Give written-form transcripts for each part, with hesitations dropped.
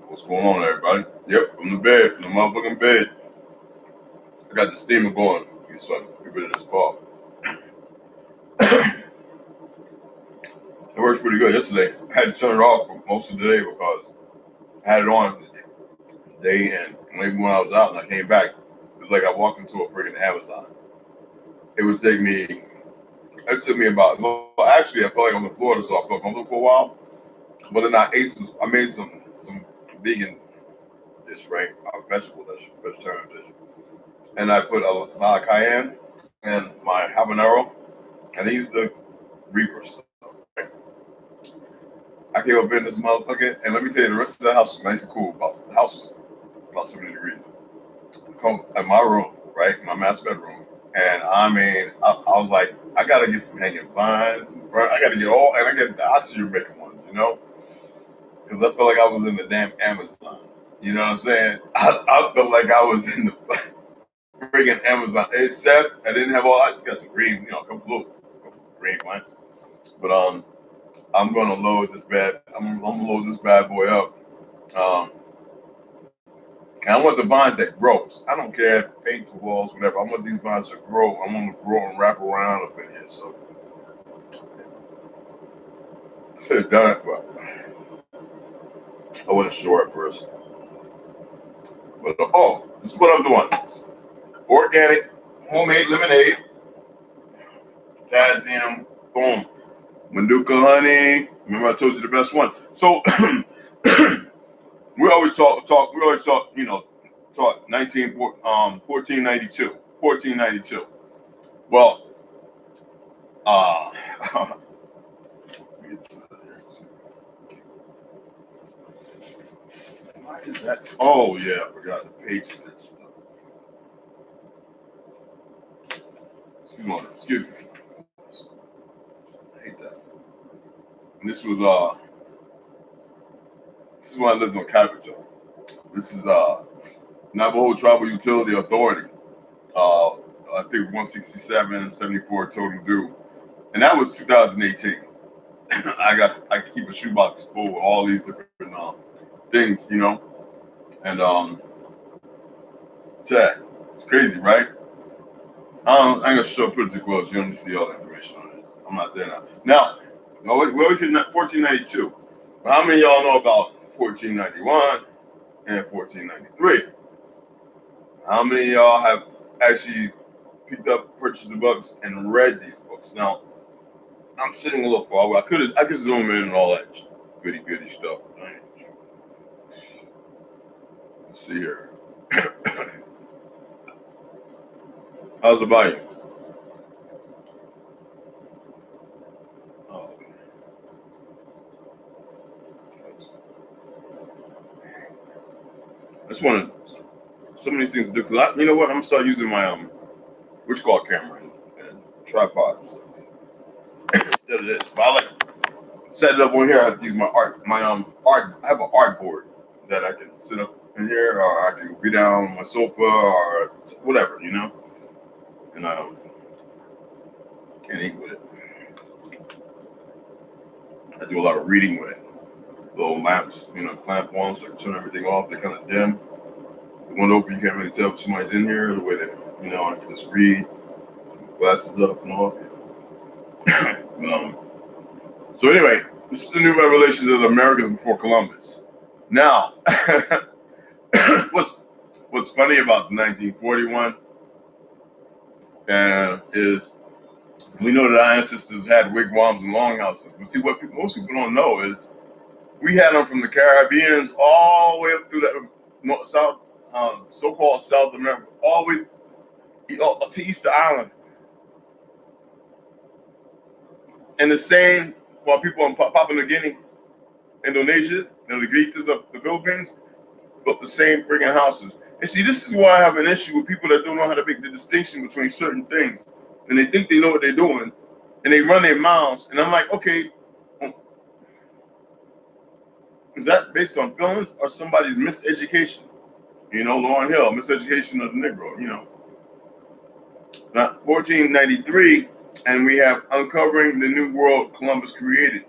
What's going on, everybody? Yep, from the bed, from the motherfucking bed. I got the steamer going. So I can get rid of this cough. It works pretty good. Yesterday, I had to turn it off for most of the day because I had it on the day, and maybe when I was out and I came back, it was like I walked into a freaking Amazon. It would take me. It took me about. Well, actually, I felt like I was in Florida, so I felt comfortable for a while. But then I ate some. I made some vegan dish, right? Vegetable dish, vegetarian dish, and I put a lot of cayenne and my habanero, and I used the Reaper stuff. Right? I came up in this motherfucker, and let me tell you, the rest of the house was nice and cool. The house was about 70 degrees. Come in my room, right, my master bedroom, and I mean, I was like, I gotta get some hanging vines, I gotta get all, and I get the oxygen making ones, because I felt like I was in the damn Amazon. You know what I'm saying? I felt like I was in the friggin' Amazon, except I didn't have all. I just got some green, a couple green plants. But I'm gonna load this bad. I'm gonna load this bad boy up. Um, and I want the vines that grows. I don't care if paint the walls, whatever. I want these vines to grow. I want them to grow and wrap around up in here. So I should have done it, but I wasn't sure at first. But this is what I'm doing. Organic, homemade lemonade, potassium, boom. Manuka honey. Remember I told you the best one. So we always talk, taught 1492. Well, why is that? Oh yeah, I forgot the pages and stuff. Excuse me. I hate that. And this is when I lived on Capitol. This is Navajo Tribal Utility Authority. I think 167.74 total due, and that was 2018. I keep a shoebox full with all these different things, and it's crazy, right? I ain't gonna put it too close. You don't need to see all the information on this. I'm not there now. Now, we always hit 1492. But how many of y'all know about 1491 and 1493? How many of y'all have actually purchased the books and read these books? Now, I'm sitting a little far away. I could zoom in and all that goody stuff. Let's see here. How's the volume? Oh, okay. I just want so many things to do because you know what? I'm gonna start using my camera and tripods instead of this. But I like set it up on here. I have to use my art. I have an art board that I can sit up in here, or I can be down on my sofa or whatever, and can't eat with it. I do a lot of reading with it. Little lamps, clamp on so I can turn everything off. They're kind of dim. The window open, you can't really tell if somebody's in here. The way that, I can just read, glasses up and off. So anyway, this is the new revelations of the Americans before Columbus. Now, what's funny about 1941 is we know that our ancestors had wigwams and longhouses. But see, what most people don't know is we had them from the Caribbeans all the way up through the South, so-called South America, all the way to Easter Island. And the same while people in Papua New Guinea, Indonesia, and the Negritas of the Philippines built the same friggin' houses. And see, this is why I have an issue with people that don't know how to make the distinction between certain things. And they think they know what they're doing, and they run their mouths. And I'm like, okay, is that based on feelings or somebody's miseducation? Lauryn Hill, miseducation of the Negro, Now, 1493, and we have uncovering the new world Columbus created.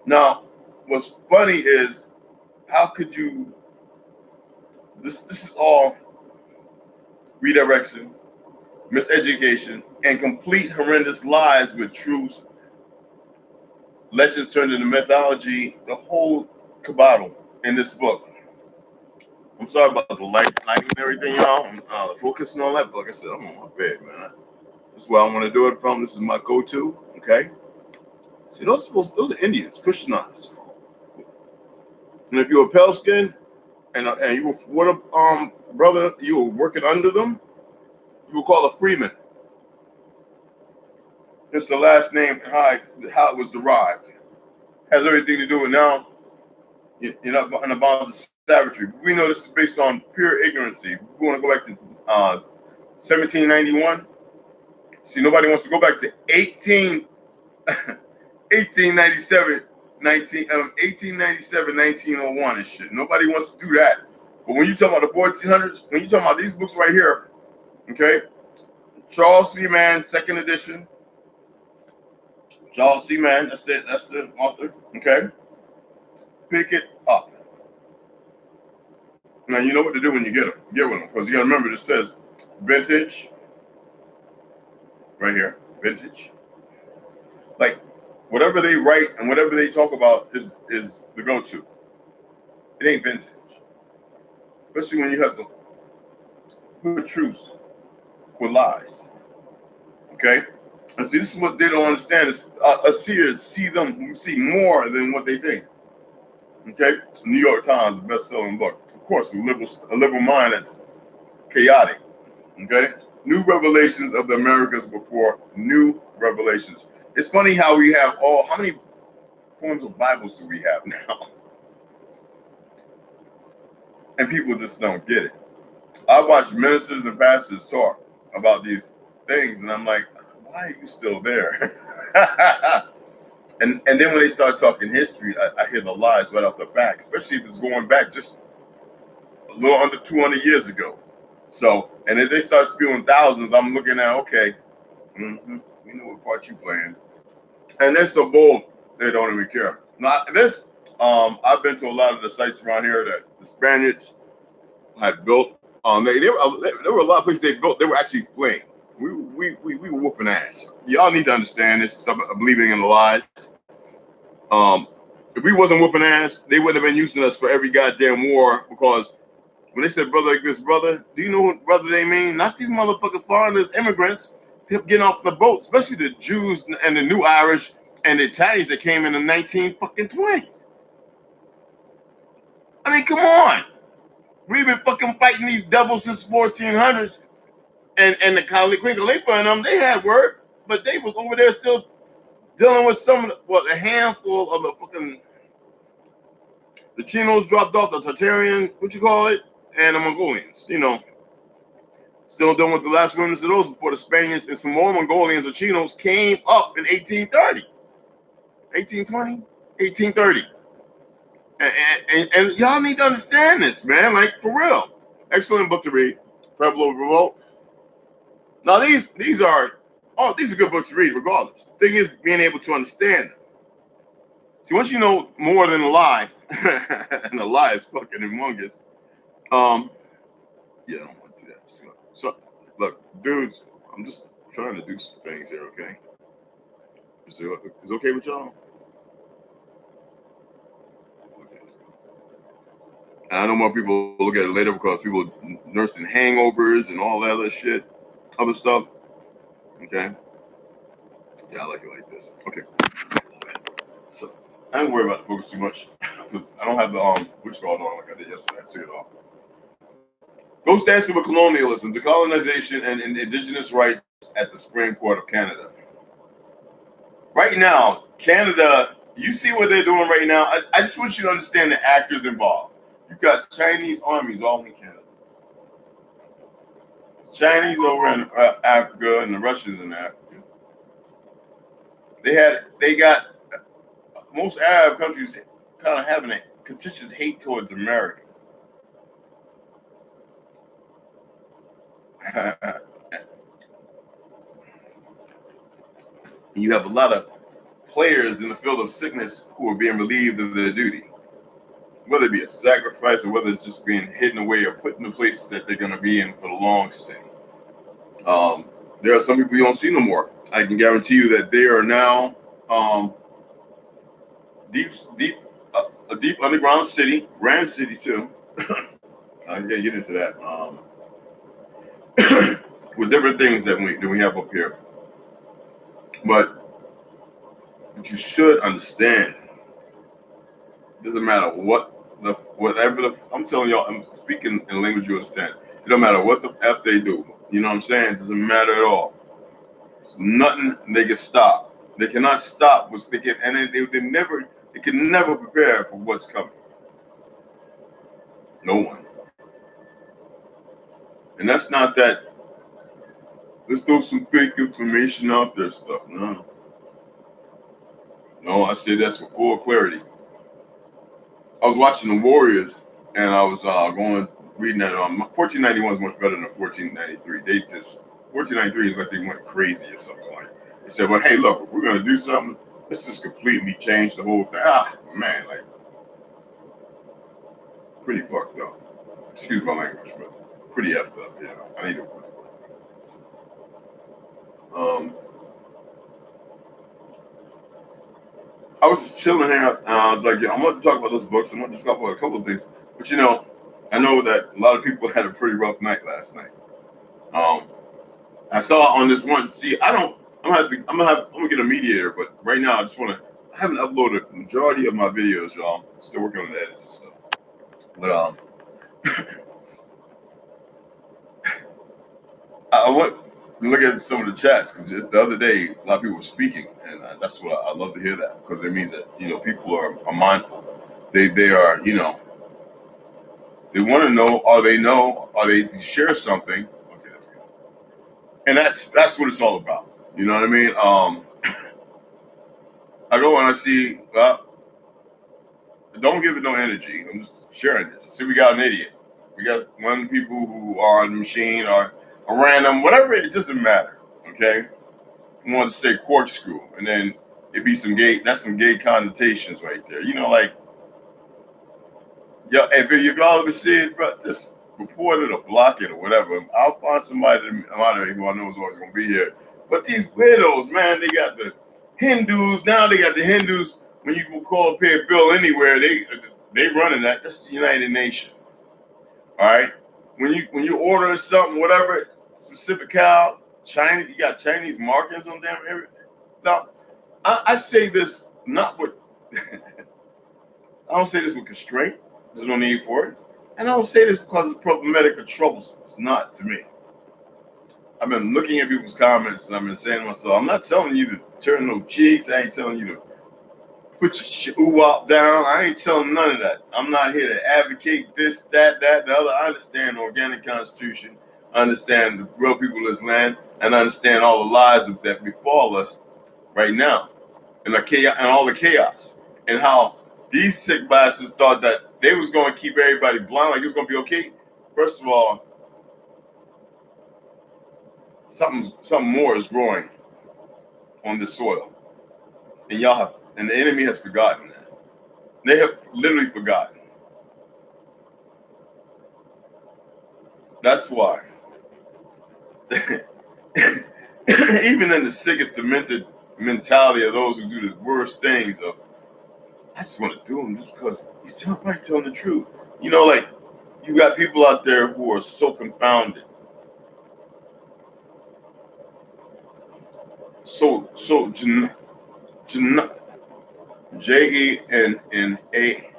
Now, what's funny is, how could you This is all redirection, miseducation, and complete horrendous lies with truths, legends turned into mythology, the whole cabal in this book. I'm sorry about the lighting and everything, y'all. The focus and all that. But like I said, I'm on my bed, man. That's where I want to do it from. This is my go-to. Okay. See, those are Indians, Christianized. And if you're a pale skin and you were what a brother, you were working under them, you were called a freeman. It's the last name and how it was derived. Has everything to do with now. You're not in the bonds of savagery. We know this is based on pure ignorancy. We want to go back to 1791. See, nobody wants to go back to 1897, 1901 and shit. Nobody wants to do that. But when you talk about the 1400s, when you talk about these books right here, okay, Charles C. Mann, second edition. Charles C. Mann, that's the author, okay? Pick it up. Now, you know what to do when you get with them, because you got to remember, this says vintage, right here, vintage. Like, whatever they write and whatever they talk about is the go-to. It ain't vintage. Especially when you have to put truths with lies. Okay? And see, this is what they don't understand. Is seers see more than what they think. Okay? New York Times, the best-selling book. Of course, a liberal mind that's chaotic. Okay? New revelations of the Americas before new revelations. It's funny how we have how many forms of Bibles do we have now? And people just don't get it. I watch ministers and pastors talk about these things, and I'm like, why are you still there? and then when they start talking history, I hear the lies right off the back, especially if it's going back just a little under 200 years ago. So, and if they start spewing thousands, I'm looking at, okay, we know what part you playing. And they're so bold, they don't even care. Now, I've been to a lot of the sites around here that the Spaniards had built. There were a lot of places they built. They were actually playing. We were whooping ass. Y'all need to understand this stuff. Believing in the lies. If we wasn't whooping ass, they would have been using us for every goddamn war. Because when they said brother against brother, do you know what brother they mean? Not these motherfucking foreigners, immigrants, getting off the boat, especially the Jews and the New Irish and the Italians that came in the 1920s. I mean, come on. We've been fucking fighting these devils since 1400s. And the Queen Khalifa and them, they had word, but they was over there still dealing with a handful of the fucking, the Chinos dropped off, the Tartarian, what you call it, and the Mongolians, still dealing with the last remnants of those before the Spaniards and some more Mongolians or Chinos came up in 1830, 1820, 1830. And y'all need to understand this, man, like for real. Excellent book to read, Pueblo Revolt. Now these are good books to read regardless. The thing is being able to understand them. See, once you know more than a lie, and the lie is fucking humongous, yeah, I don't want to do that. So look, dudes, I'm just trying to do some things here, okay? Is it okay with y'all? And I know more people look at it later because people nursing hangovers and all that other shit, other stuff. Okay. Yeah, I like it like this. Okay. So I don't worry about the focus too much because I don't have the which called on like I did yesterday. I took it off. Ghost dancing with colonialism, decolonization, and indigenous rights at the Supreme Court of Canada. Right now, Canada, you see what they're doing right now. I just want you to understand the actors involved. You've got Chinese armies all in Canada. Chinese over in Africa and the Russians in Africa. They got most Arab countries kind of having a contentious hate towards America. You have a lot of players in the field of sickness who are being relieved of their duty. whether it be a sacrifice or whether it's just being hidden away or put in the places that they're going to be in for the long stay. There are some people you don't see no more. I can guarantee you that they are now deep, deep, a deep underground city, Grand City too. I can't get into that. With different things that we have up here, but you should understand. Doesn't matter whatever I'm telling y'all. I'm speaking in language you understand. It don't matter what the f they do. You know what I'm saying? It doesn't matter at all. It's nothing they can stop. They cannot stop what's they can, and they can never prepare for what's coming. No one. And that's not that. Let's throw some fake information out there stuff. No, I say that's for full clarity. I was watching the Warriors, and I was reading that 1491 is much better than 1493. 1493 is like they went crazy or something like. They said, "Well, hey, look, if we're gonna do something, let's just completely change the whole thing." Man, like pretty fucked up. Excuse my language, but pretty effed up. Yeah, I need to. I was just chilling here. I was like, yeah, I want to talk about those books. I want to talk about a couple of things. But I know that a lot of people had a pretty rough night last night. I saw on this one. See, I'm gonna get a mediator, but right now I haven't uploaded the majority of my videos, y'all. Still working on the edits and stuff. But I want to look at some of the chats because the other day a lot of people were speaking, and that's what I love to hear that because it means that people are mindful. They are they want to know, or they share something. Okay, there we go. And that's what it's all about. You know what I mean? I go and I see. Don't give it no energy. I'm just sharing this. See, we got an idiot. We got one people who are on the machine or a random, whatever. It doesn't matter. Okay. I want to say corkscrew, and then it'd be some gay. That's some gay connotations right there. Like, yeah. If y'all ever see it, bro, just report it or block it or whatever. I'll find somebody who I know is always gonna be here. But these widows, man, they got the Hindus. Now they got the Hindus. When you call pay a bill anywhere, they running that. That's the United Nations. All right. When you order something, whatever, specific cow, China, you got Chinese markings on them. Everything. Now, I say this not with. I don't say this with constraint. There's no need for it, and I don't say this because it's problematic or troublesome. It's not to me. I've been looking at people's comments, and I've been saying to myself, I'm not telling you to turn no cheeks. I ain't telling you to put your ooh-wop down. I ain't telling none of that. I'm not here to advocate this, that, the other. I understand the organic constitution. I understand the real people of this land. And I understand all the lies that befall us right now. And all the chaos. And how these sick bastards thought that they was going to keep everybody blind, like it was going to be okay. First of all, something more is growing on this soil. And the enemy has forgotten that. They have literally forgotten. That's why. Even in the sickest demented mentality of those who do the worst things of, I just want to do them just because he's probably telling the truth. Like you got people out there who are so confounded. So J-E-N-N-A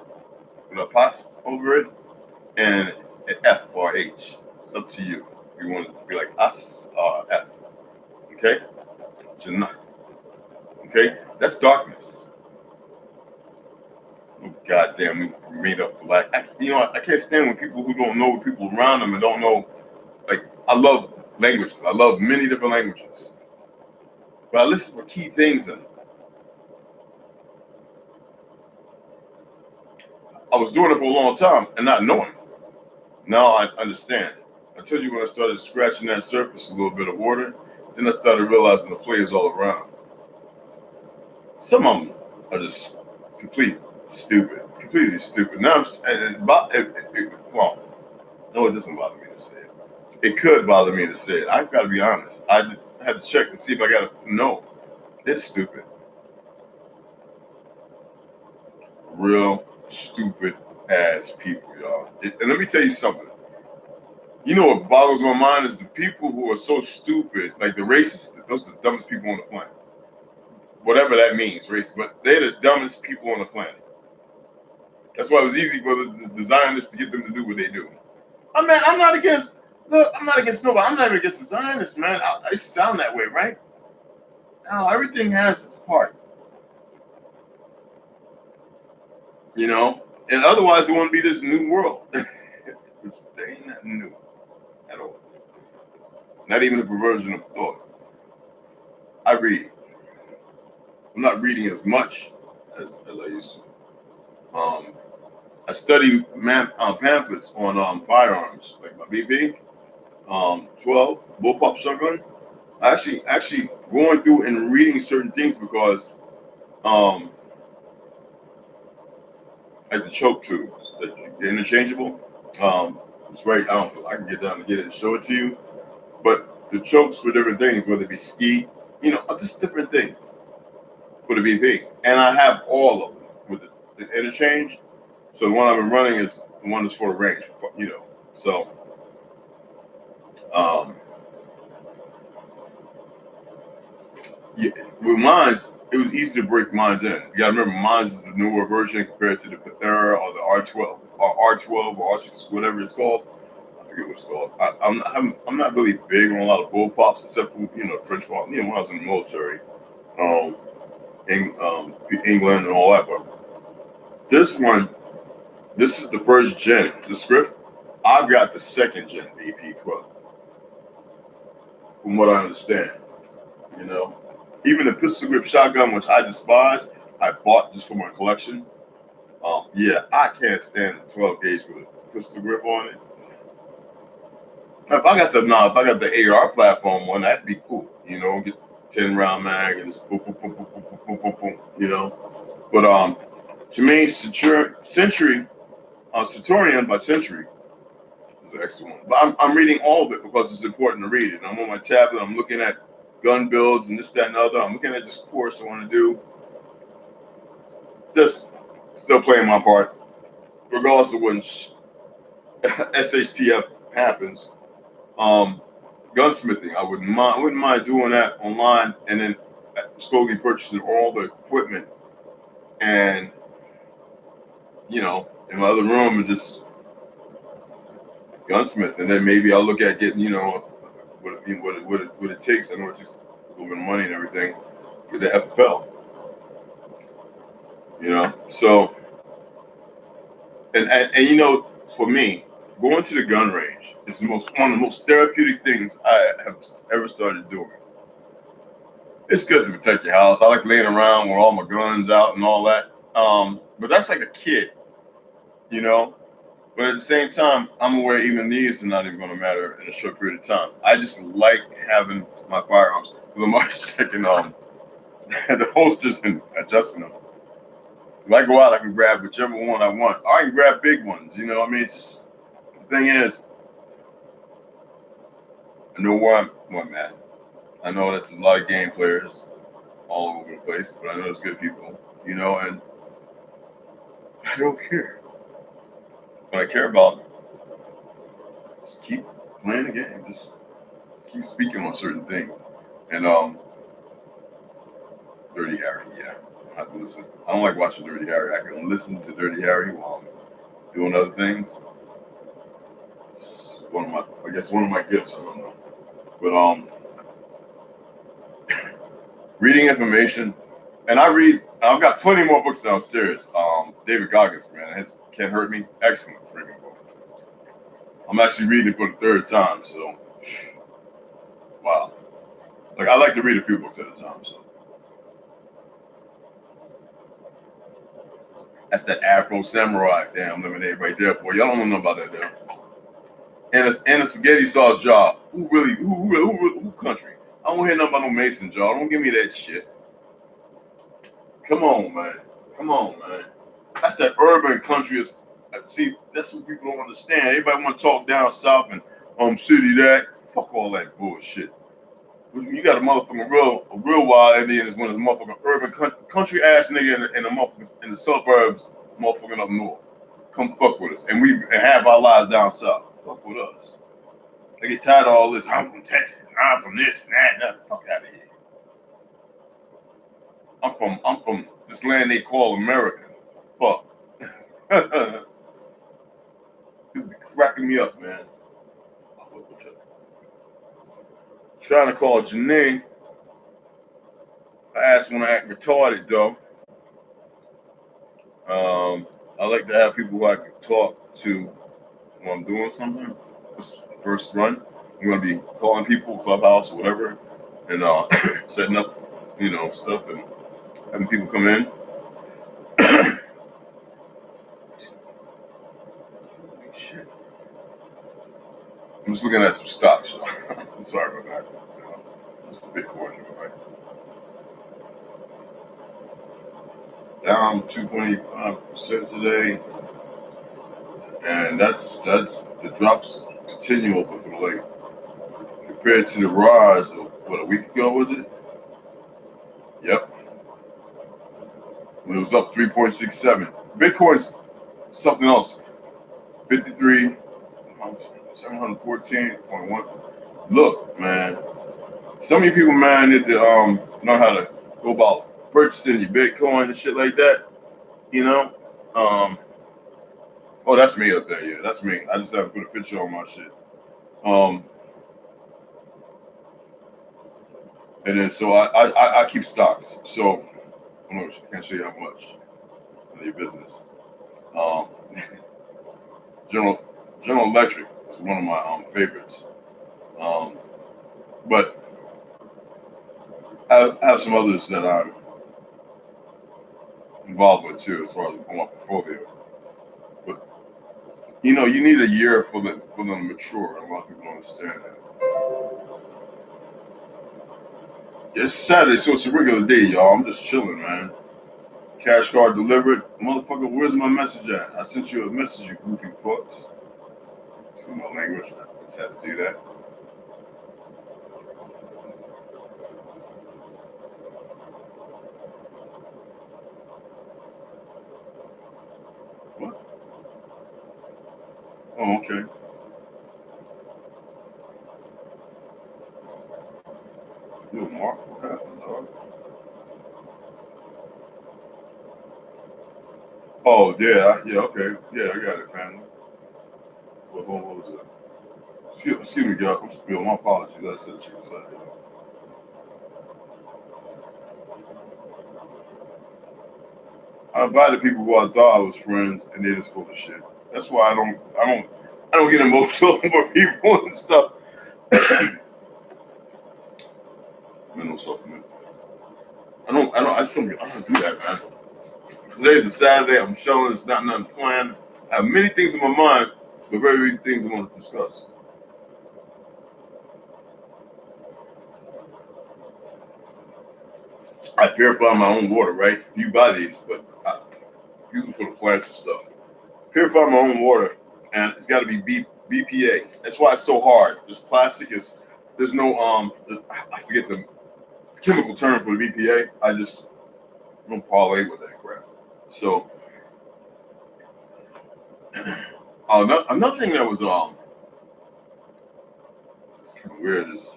with a pot over it and an F or H. It's up to you. You want it to be like us or F. Okay? Jannah. Okay? That's darkness. Oh, goddamn, we made up black. I can't stand when people who don't know the people around them and don't know. Like, I love languages. I love many different languages. But I listen for key things in them. I was doing it for a long time and not knowing. Now I understand. I told you when I started scratching that surface, a little bit of water, then I started realizing the players all around. Some of them are just complete stupid, completely stupid. Now, well, no, it doesn't bother me to say it. It could bother me to say it. I've got to be honest. I had to check and see if I got to know. It's stupid. Real stupid ass people, y'all. And let me tell you something. You know what boggles my mind is the people who are so stupid, like the racists. Those are the dumbest people on the planet. Whatever that means, racist. But they're the dumbest people on the planet. That's why it was easy for the designers to get them to do what they do. I'm not against. Look, I'm not against nobody. I'm not even against the Zionists, man. I sound that way, right? Now everything has its part. You know, and otherwise it wouldn't be this new world. Which they ain't nothing new at all. Not even a perversion of thought. I read. I'm not reading as much as I used to. I study pamphlets on firearms, like my BP, 12, bullpup shotgun. I actually going through and reading certain things because like the choke tubes, the interchangeable. It's right. I can get down and get it and show it to you. But the chokes for different things, whether it be ski, just different things for the BP. And I have all of them with the interchange. So the one I've been running is the one that's for the range, So yeah, with mines, it was easy to break mines in. You gotta remember, mines is the newer version compared to the Panthera or the R12 or R12 or R6, whatever it's called. I forget what it's called. I'm not really big on a lot of bullpups, except for French farm. When I was in the military, England and all that. But this is the first gen. The script, I've got the second gen AP12, from what I understand. Even the pistol grip shotgun, which I despise, I bought just for my collection. Yeah, I can't stand a 12 gauge with a pistol grip on it. Now, if I got the AR platform one, that'd be cool. Get 10 round mag and just boom, boom, boom, boom, boom, boom, boom, boom, boom. But Jermaine Centurion by Century is an excellent one. But I'm reading all of it because it's important to read it. I'm on my tablet. I'm looking at gun builds and this, that, and other. I'm looking at this course I want to do. Just still playing my part, regardless of when SHTF happens. Gunsmithing, I wouldn't mind doing that online and then slowly purchasing all the equipment and in my other room and just gunsmith, and then maybe I'll look at getting what it takes. I know it takes a little bit of money and everything. Get the FFL. So and for me, going to the gun range is one of the most therapeutic things I have ever started doing. It's good to protect your house. I like laying around with all my guns out and all that. But that's like a kid, But at the same time, I'm aware even these are not even going to matter in a short period of time. I just like having my firearms. I'm always checking the holsters and adjusting them. If I go out, I can grab whichever one I want. Or I can grab big ones, It's just, the thing is, I know where I'm at. I know that's a lot of game players all over the place, but I know there's good people, and I don't care. What I care about is keep playing the game, just keep speaking on certain things. And Dirty Harry, yeah, I have to listen. I don't like watching Dirty Harry. I can listen to Dirty Harry while I'm doing other things. It's one of my gifts. I don't know, but reading information, and I've got plenty more books downstairs. David Goggins, man, his Can't Hurt Me, excellent freaking book. I'm actually reading it for the third time, so wow. Like, I like to read a few books at a time, so. That's that Afro Samurai damn lemonade right there, boy. Y'all don't know about that there. And a spaghetti sauce jar. Who country? I don't hear nothing about no Mason jar. Don't give me that shit. Come on, man. That's that urban country. See, that's what people don't understand. Everybody want to talk down south and city that. Fuck all that bullshit. You got a motherfucking real wild Indian is one of the motherfucking urban country ass nigga in the motherfucking in the suburbs, motherfucking up north. Come fuck with us, and we have our lives down south. Fuck with us. They get tired of all this. I'm from Texas. I'm from this and that. Fuck out of here. I'm from this land they call America. Fuck. You'll be cracking me up, man. Trying to call Janae. I asked when I act retarded though. I like to have people who I can talk to when I'm doing something. This is the first run. I'm gonna be calling people, Clubhouse or whatever, and setting up, stuff and having people come in. Shit. I'm just looking at some stocks. Sorry about that. It's a Bitcoin, right? Down 2.5% today, and that's the drops continue over for the late compared to the rise of what a week ago was it? Yep. When it was up 3.67. Bitcoin's something else. 53, 714.1. Look, man. Some of you people, man, need to know how to go about purchasing your Bitcoin and shit like that. Oh, that's me up there. Yeah, that's me. I just have to put a picture on my shit. And then so I keep stocks. So I can't show you how much of your business. General Electric is one of my favorites. But I have some others that I'm involved with too, as far as my portfolio. But you need a year for them to mature. A lot of people don't understand that. It's Saturday, so it's a regular day, y'all. I'm just chilling, man. Cash card delivered. Motherfucker, where's my message at? I sent you a message, you goofy fucks. Excuse my language. I just had to do that. What? Oh, okay. Yo, Mark, what happened, dog? Oh, yeah, okay. Yeah, I got it, family. What was it? Excuse me, girl. My apologies. I said she was saying. I invited people who I thought I was friends, and they just full of shit. That's why I don't get emotional over people and stuff. Mental supplement. I just don't do that, man. Today's a Saturday. I'm showing it's not nothing planned. I have many things in my mind, but very few things I want to discuss. I purify my own water, right? You buy these, but I use them for the plants and stuff. Purify my own water, and it's got to be BPA. That's why it's so hard. This plastic there's no I forget the chemical term for the BPA. I just don't parlay with that crap. So another thing that was it's kind of weird is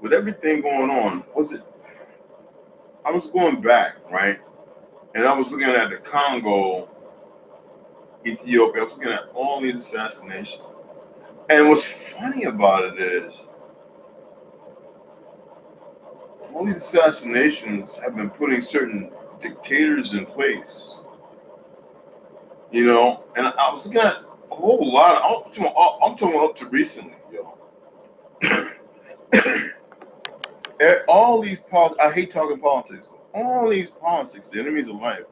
with everything going on, I was going back, right? And I was looking at the Congo, Ethiopia. I was looking at all these assassinations. And what's funny about it is all these assassinations have been putting certain dictators in place. And I was looking at a whole lot. I'm talking up to recently, yo. All these I hate talking politics, but all these politics, the enemies of life,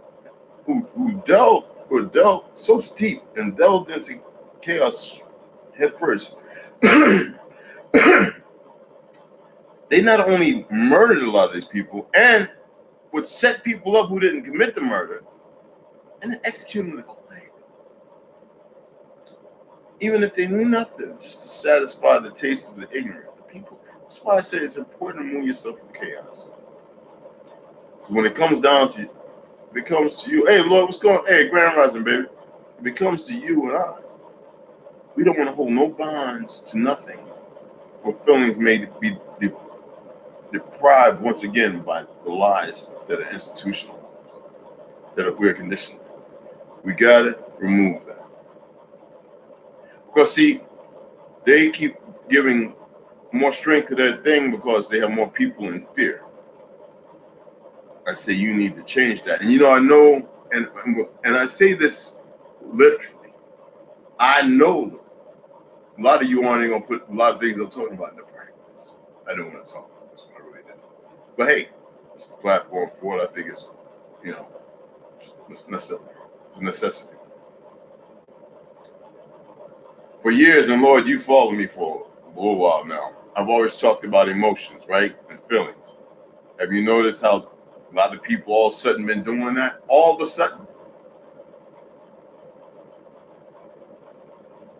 who were delved so steep and delved into chaos head first. They not only murdered a lot of these people, and would set people up who didn't commit the murder and then execute them quietly. Even if they knew nothing, just to satisfy the taste of the ignorant, the people. That's why I say it's important to move yourself from chaos. Because when it comes down to, it becomes to you, hey Lord, what's going on? Hey, Grand Rising, baby. It becomes to you and I. We don't want to hold no bonds to nothing, or feelings may be deprived once again by the lies that are institutionalized, that we're conditioned. We gotta remove that. Because see, they keep giving more strength to that thing because they have more people in fear. I say you need to change that. And I know, and I say this literally, I know a lot of you aren't gonna put a lot of things I'm talking about into practice. I don't want to talk about this one, I really don't. But hey, it's the platform for it. I think it's, it's a necessity. For years, and Lord, you followed me for a little while now. I've always talked about emotions, right? And feelings. Have you noticed how a lot of people all of a sudden been doing that? All of a sudden.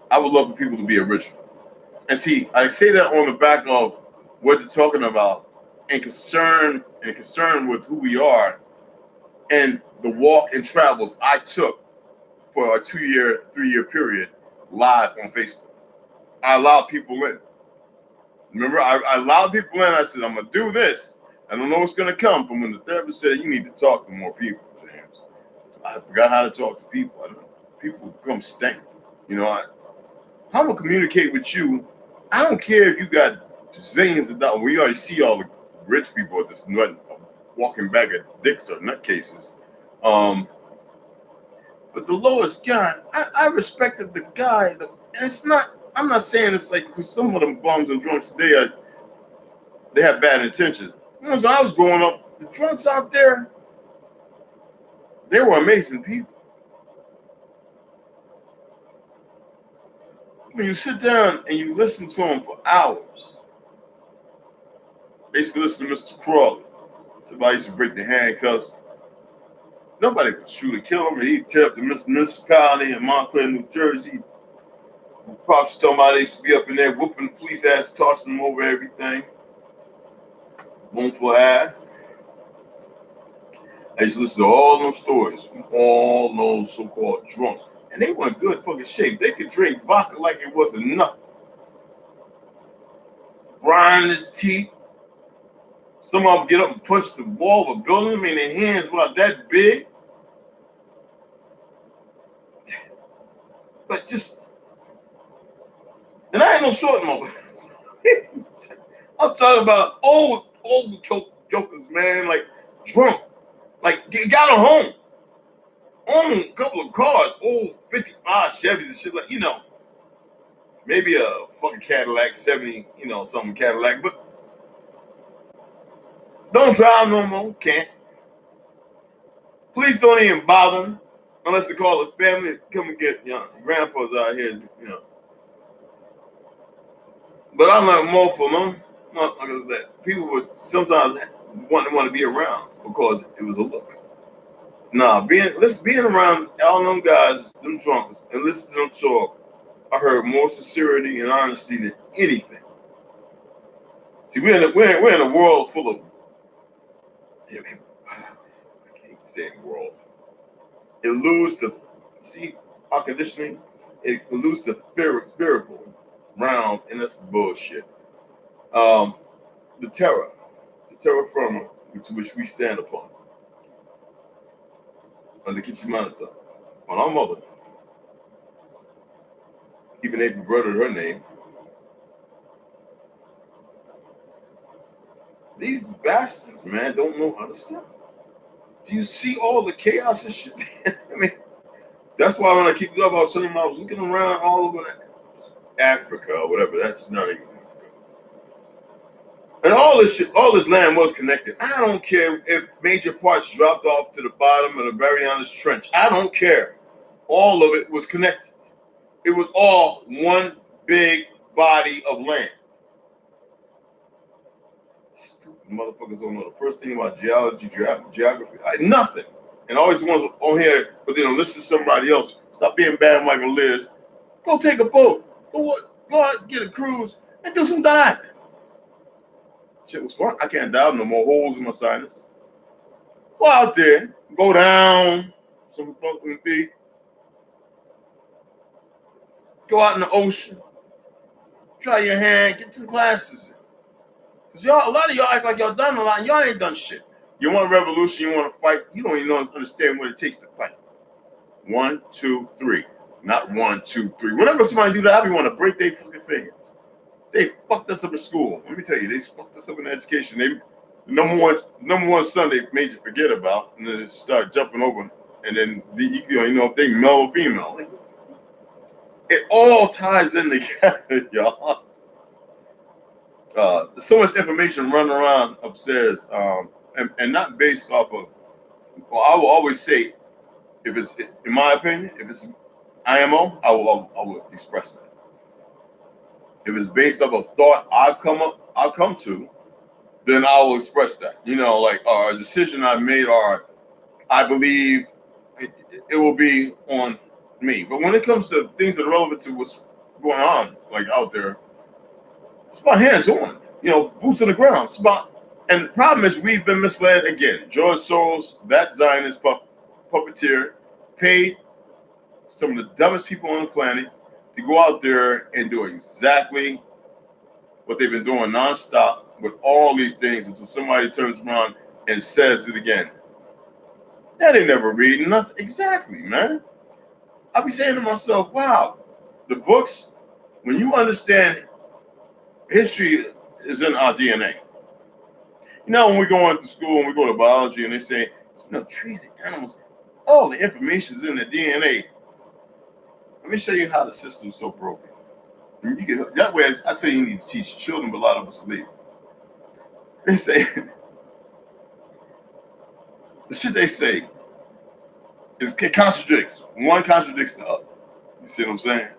I would love for people to be original. And see, I say that on the back of what they're talking about and concern with who we are and the walk and travels I took for a 2-year, 3-year period live on Facebook. I allowed people in. Remember, I allowed people in. I said, I'm going to do this. I don't know what's going to come from when the therapist said, you need to talk to more people, James. I forgot how to talk to people. People become stank. I'm going to communicate with you. I don't care if you got zillions of dollars. We already see all the rich people at this walking bag of dicks or nutcases. But the lowest guy, I respected the guy. And it's not, I'm not saying it's like, because some of them bums and drunks today, they have bad intentions. When I was growing up, the drunks out there, they were amazing people. When you sit down and you listen to them for hours, basically listen to Mr. Crawley. Somebody used to break the handcuffs. Nobody could shoot or kill him. He'd tear up the municipality in Montclair, New Jersey. The cops told me they used to be up in there whooping the police ass, tossing them over everything. One for half. I used to listen to all those stories from all those so-called drunks. And they were in good fucking shape. They could drink vodka like it wasn't nothing. Grinding his teeth. Some of them get up and punch the wall of a building. I mean, their hands about that big. But just, and I ain't no short motherfuckers. I'm talking about old jokers, man, like drunk. Like, got a home. Own a couple of cars, old 55 Chevys and shit, like, maybe a fucking Cadillac, 70, something Cadillac, but don't drive no more, can't. Police don't even bother them unless they call the family, come and get, grandpa's out here, But I'm like more for them. Motherfuckers that people would sometimes want to be around because it was a look. Nah, being around all them guys, them drunks, and listen to them talk, I heard more sincerity and honesty than anything. See, we're in a world full of, I can't say world. It loses the our conditioning. It loses the spiritual realm, and that's bullshit. The terror firma to which we stand upon. On the Kichimanata, on our mother. Even they perverted her name. These bastards, man, don't know how to stop. Do you see all the chaos and shit? I mean, that's why when I keep talking about something, I was looking around all over Africa or whatever. That's not even Africa. And all this shit, all this land was connected. I don't care if major parts dropped off to the bottom of the Marianas Trench. I don't care. All of it was connected. It was all one big body of land. Stupid Motherfuckers don't know the first thing about geology, geography, nothing. And always the ones on here, but they don't listen to somebody else. Stop being bad, Michael Liz. Go take a boat. Go out, get a cruise, and do some diving. Shit was fun. I can't dive, no more holes in my sinus. Go out there, go down some fucking feet. Go out in the ocean. Try your hand, get some classes. Cause y'all, a lot of y'all act like y'all done a lot, and y'all ain't done shit. You want revolution, you want to fight, you don't even understand what it takes to fight. 1, 2, 3. Not 1, 2, 3. Whenever somebody do that, I be want to break their fucking fingers. They fucked us up in school. Let me tell you, they fucked us up in education. They number one son they made you forget about, and then start jumping over, and then you know if they male or female. It all ties in together, y'all. So much information running around upstairs, and not based off of. Well, I will always say, if it's in my opinion, if it's IMO, I will express that. If it's based off a thought I've come to, then I will express that. You know, like a decision I made, or I believe it will be on me. But when it comes to things that are relevant to what's going on, like out there, it's about hands on. You know, boots on the ground. It's about, and the problem is we've been misled again. George Soros, that Zionist puppeteer, paid some of the dumbest people on the planet to go out there and do exactly what they've been doing nonstop with all these things until somebody turns around and says it again. That they never read nothing. Exactly, man. I be saying to myself, wow, the books, when you understand history is in our DNA. You know, when we go into school and we go to biology and they say, you know, trees and animals, all the information is in the DNA. Let me show you how the system's so broken. That way, I tell you need to teach children, but a lot of us are lazy. They say, the shit they say it contradicts. One contradicts the other. You see what I'm saying?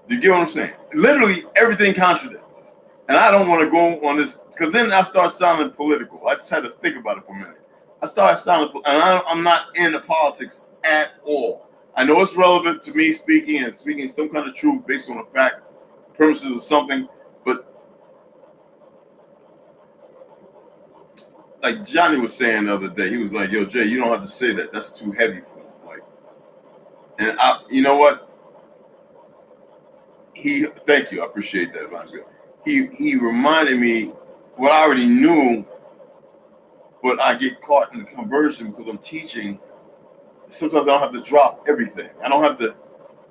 You get what I'm saying? Literally everything contradicts. And I don't want to go on this, because then I start sounding political. I just had to think about it for a minute. I started sounding, and I'm not into politics at all. I know it's relevant to me speaking some kind of truth based on a fact, premises or something, but like Johnny was saying the other day, he was like, yo, Jay, you don't have to say that. That's too heavy for him. Like, and you know what? Thank you. I appreciate that. He reminded me what I already knew, but I get caught in the conversion because I'm teaching. Sometimes I don't have to drop everything. I don't have to,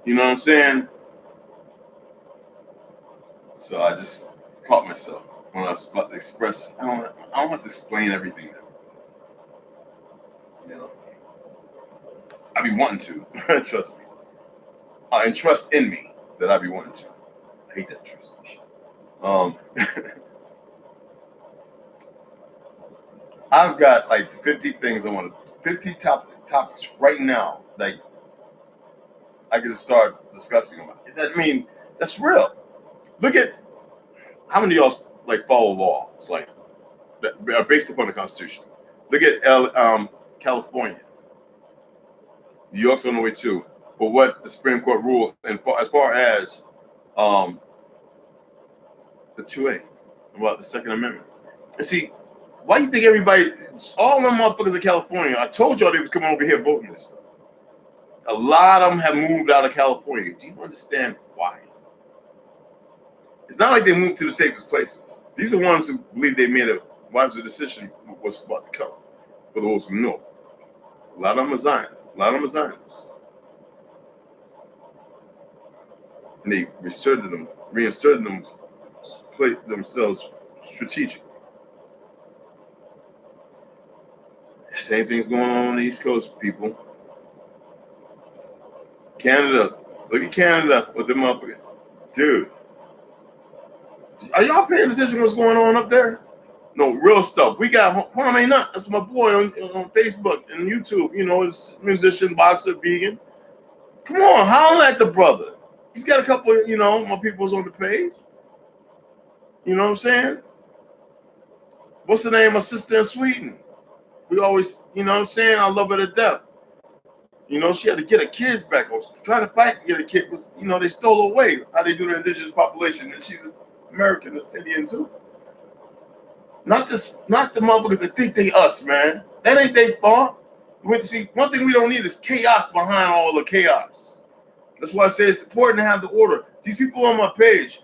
you know what I'm saying? So I just caught myself when I was about to express. I don't have to explain everything. You know, I be wanting to. Trust me. And trust in me that I be wanting to. I hate that trust me. I've got like 50 things I want to, 50 topics right now. Like I could start discussing about. I mean, that's real. Look at how many of y'all like follow laws like that are based upon the Constitution. Look at California. New York's on the way too. But what the Supreme Court ruled, and as far as the 2A about the Second Amendment. And see, why do you think everybody, all them motherfuckers in California, I told y'all they was coming over here voting this stuff. A lot of them have moved out of California. Do you understand why? It's not like they moved to the safest places. These are ones who believe they made a wiser decision with what's about to come. For those who know. A lot of them are Zionists. A lot of them are Zionists. And they reinserted them, play themselves strategically. Same thing's going on the East Coast, people. Canada, look at Canada with them up again. Dude, are y'all paying attention to what's going on up there? No, real stuff. We got Kwame Nutt. That's my boy on Facebook and YouTube. You know, he's a musician, boxer, vegan. Come on, holler at the brother. He's got a couple of, you know, my people's on the page. You know what I'm saying? What's the name of my sister in Sweden? We always, you know what I'm saying? I love her to death. You know, she had to get her kids back. Or trying to fight to get her kids. You know, they stole her away. How they do the indigenous population. And she's American Indian too. Not the motherfuckers that think they us, man. That ain't their fault. See, one thing we don't need is chaos behind all the chaos. That's why I say it's important to have the order. These people on my page,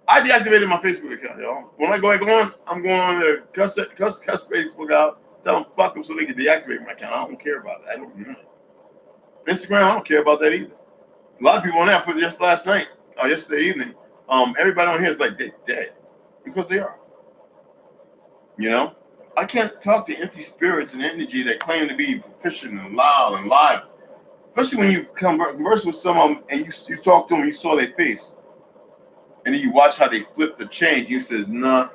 I deactivated my Facebook account, y'all. When I go on, I'm going on there, cuss Facebook out, tell them fuck them so they can deactivate my account. I don't care about it. I don't know. Instagram, I don't care about that either. A lot of people on there, I put just last night, or yesterday evening, everybody on here is like, they're dead. Because they are. You know? I can't talk to empty spirits and energy that claim to be proficient and loud and live. Especially when you converse with someone and you talk to them, you saw their face. And then you watch how they flip the change. You says, nah.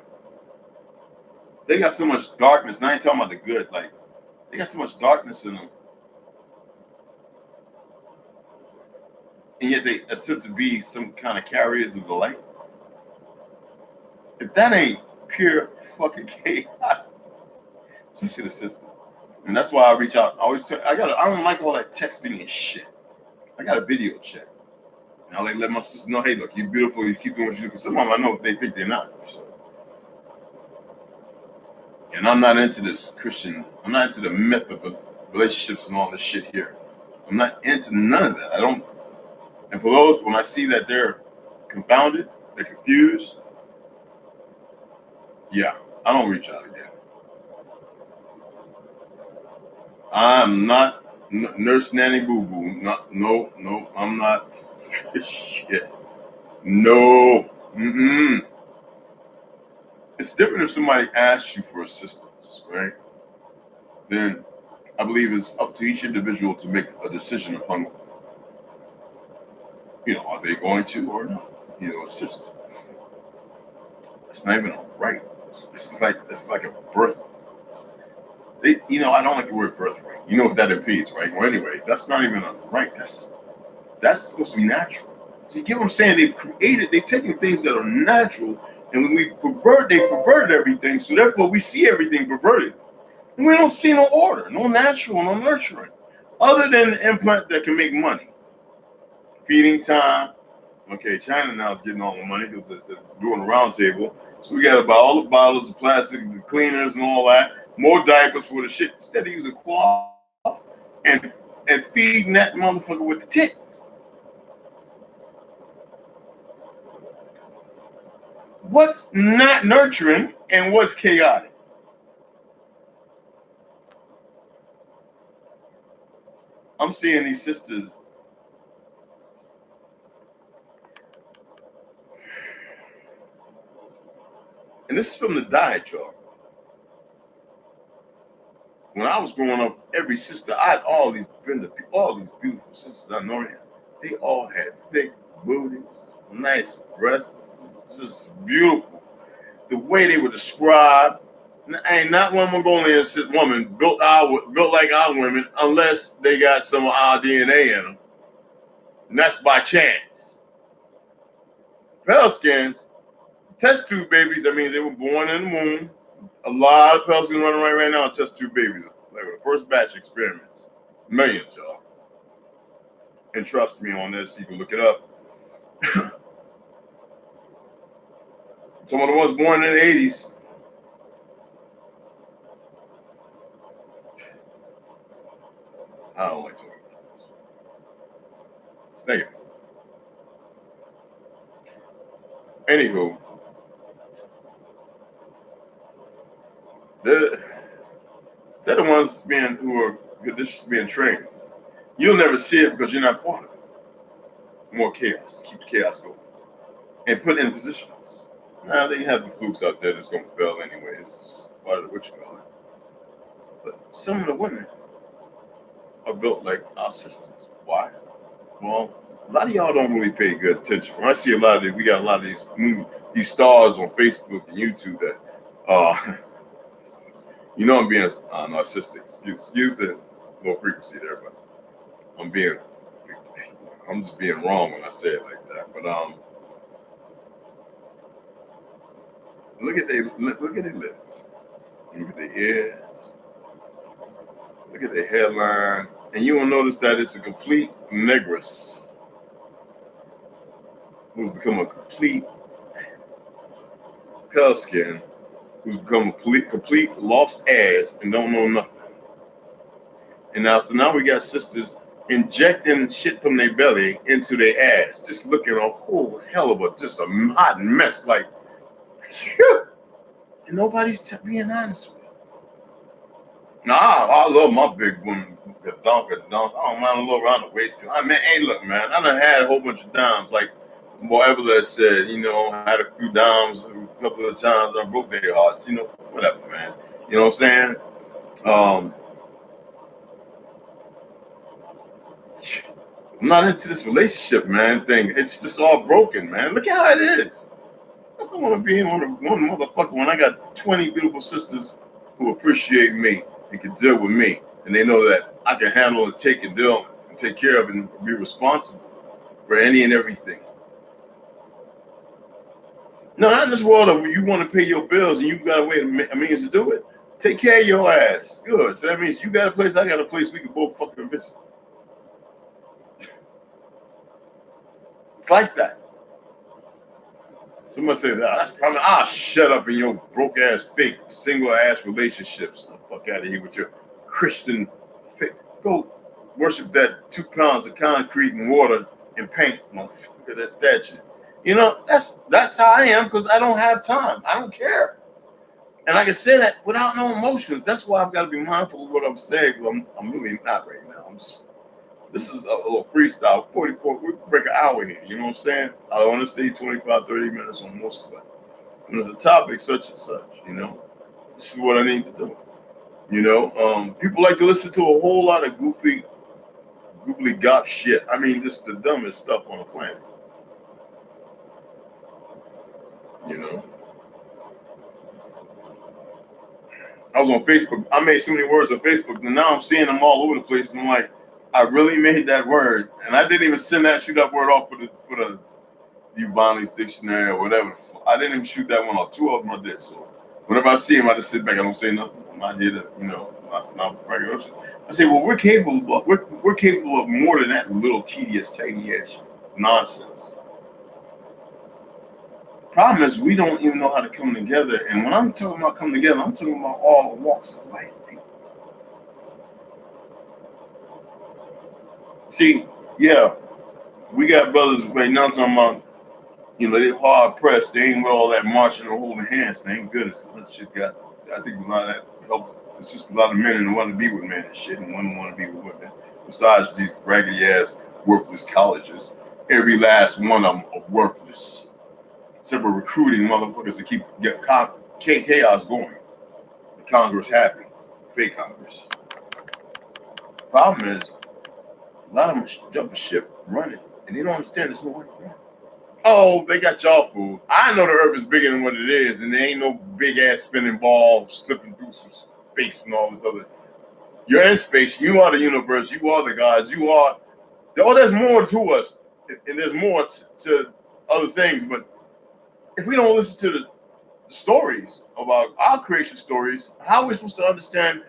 They got so much darkness. And I ain't talking about the good. Like, they got so much darkness in them. And yet they attempt to be some kind of carriers of the light. If that ain't pure fucking chaos, you see the system. And that's why I reach out. I don't like all that texting and shit. I got a video chat. And I let my sister know, hey, look, you're beautiful. You keep doing what you do. Because some of them I know they think they're not. So. And I'm not into this Christian. I'm not into the myth of relationships and all this shit here. I'm not into none of that. I don't. And for those, when I see that they're confounded, they're confused, yeah, I don't reach out again. I'm not Nurse Nanny Boo Boo. No, I'm not. Shit. No. Mm-mm. It's different if somebody asks you for assistance, right? Then I believe it's up to each individual to make a decision upon, are they going to or not, assist. It's not even a right. It's like a birth. I don't like the word birthright. You know what that impedes, right? Well, anyway, that's not even a right. That's supposed to be natural. You get what I'm saying? They've taken things that are natural, and when they perverted everything, so therefore we see everything perverted. And we don't see no order, no natural, no nurturing, other than the implant that can make money. Feeding time. Okay, China now is getting all the money because they're doing a round table. So we got to buy all the bottles of plastic, the cleaners and all that, more diapers for the shit, instead of using cloth and feeding that motherfucker with the tit. What's not nurturing and what's chaotic? I'm seeing these sisters. And this is from the diet, y'all. When I was growing up, every sister, I had all these beautiful sisters I know. They all had thick booties, nice breasts, just beautiful. The way they were described, ain't not one Mongolian woman built like our women unless they got some of our DNA in them. And that's by chance. Pale skins, test tube babies, that means they were born in the womb. A lot of pale skins running right now on test tube babies. Like the first batch experiments. Millions, y'all. And trust me on this, you can look it up. Some of the ones born in the 80s. I don't like talking about this. It's negative. Anywho, they're the ones who are being trained. You'll never see it because you're not part of it. More chaos. Keep the chaos going. And put in positions. Now they have the flukes out there that's gonna fail anyway. It's just part of what you call it. But some of the women are built like our sisters. Why? Well, a lot of y'all don't really pay good attention. When I see we got a lot of these stars on Facebook and YouTube that I'm being narcissistic. Excuse the low frequency there, but I'm just being wrong when I say it like that. But look at their lips. Look at the ears. Look at the hairline. And you will notice that it's a complete negress who's become a complete pale skin, who's become a complete lost ass and don't know nothing. And now we got sisters injecting shit from their belly into their ass, just looking a whole hell of just a hot mess. Like, phew, and nobody's being honest with it. Nah, I love my big woman, the donk. I don't mind a little around the waist too. I mean, hey, look, man, I done had a whole bunch of dimes. Like Boy Everett said, I had a few dimes a couple of times. I broke their hearts. Whatever, man. You know what I'm saying? I'm not into this relationship, man, thing. It's just all broken, man. Look at how it is. I don't want to be in one motherfucker when I got 20 beautiful sisters who appreciate me and can deal with me. And they know that I can handle and take and deal and take care of and be responsible for any and everything. No, not in this world of you want to pay your bills and you got a way, a means to do it. Take care of your ass. Good. So that means you got a place, I got a place, we can both fucking visit. It's like that. Somebody say that's probably shut up in your broke ass, fake, single ass relationships. The fuck out of here with your Christian fake. Go worship that 2 pounds of concrete and water and paint, motherfucker, that statue. That's how I am because I don't have time. I don't care. And I can say that without no emotions. That's why I've got to be mindful of what I'm saying because I'm really not right now. This is a little freestyle. 44, we break an hour here. You know what I'm saying? I want to stay 25, 30 minutes on most of it. And there's a topic such and such, this is what I need to do. People like to listen to a whole lot of goofy gop shit. I mean, just the dumbest stuff on the planet. I was on Facebook. I made so many words on Facebook, and now I'm seeing them all over the place. And I'm like, I really made that word, and I didn't even send that word off for the Ebonics dictionary or whatever. I didn't even shoot that one off. 2 of them I did. So whenever I see him, I just sit back. I don't say nothing. I'm not here to, not regular. I say, well, we're capable of more than that little tedious, tiny ass nonsense. Problem is, we don't even know how to come together. And when I'm talking about coming together, I'm talking about all walks of life. See, yeah, we got brothers right now talking about, they hard pressed. They ain't with all that marching or holding hands. They ain't good. That shit I think a lot of that help. It's just a lot of men that want to be with men and shit, and women want to be with women. Besides these raggedy ass, worthless colleges, every last one of them are worthless. Except for recruiting motherfuckers to keep chaos going. The Congress happy. Fake Congress. Problem is, a lot of them jumping ship, running, and they don't understand there's no way to run. Oh, they got y'all fooled. I know the earth is bigger than what it is, and there ain't no big ass spinning ball slipping through some space and all this other. You're in space. You are the universe. You are the gods. You are. There's more to us, and there's more to other things. But if we don't listen to the stories about our creation stories, how are we supposed to understand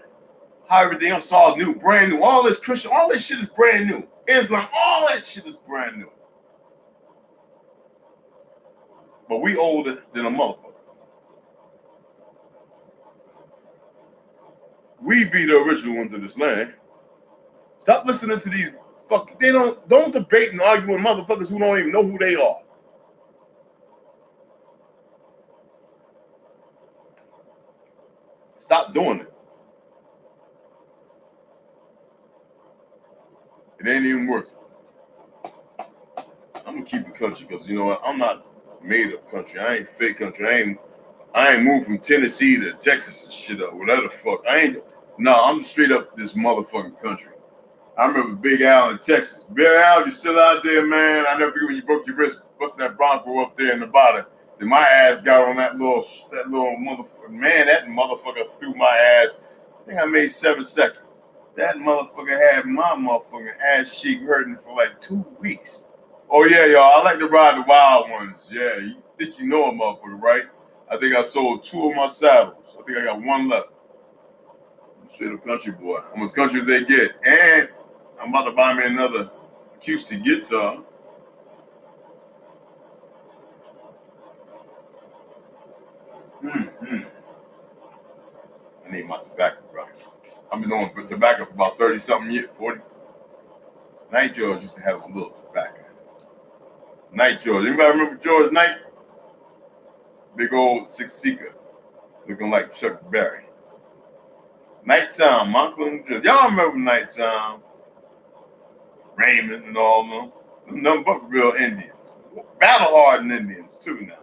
how everything else is all new, brand new? All this Christian, all this shit is brand new. Islam, all that shit is brand new. But we older than a motherfucker. We be the original ones in this land. Stop listening to these they don't debate and argue with motherfuckers who don't even know who they are. Stop doing it. It ain't even worth it. I'm gonna keep the country because you know what? I'm not made up country. I ain't fake country. I ain't moved from Tennessee to Texas and shit or whatever the fuck. I'm straight up this motherfucking country. I remember Big Al in Texas. Big Al, you still out there, man? I never forget when you broke your wrist, busting that Bronco up there in the bottom. Then my ass got on that little motherfucker. Man, that motherfucker threw my ass. I think I made 7 seconds. That motherfucker had my motherfucking ass cheek hurting for like 2 weeks. Oh yeah, y'all. I like to ride the wild ones. Yeah, you think you know a motherfucker, right? I think I sold 2 of my saddles. I think think I got one left. Straight up country boy. I'm as country as they get. And I'm about to buy me another acoustic guitar. I need my tobacco, bro. I've been doing tobacco for about 30-something years, 40. Night George used to have a little tobacco. Night George. Anybody remember George Knight? Big old six-seeker. Looking like Chuck Berry. Nighttime, Montclair. Y'all remember Nighttime? Raymond and all of them. Nothing but real Indians. Battle-hardened Indians, too, now.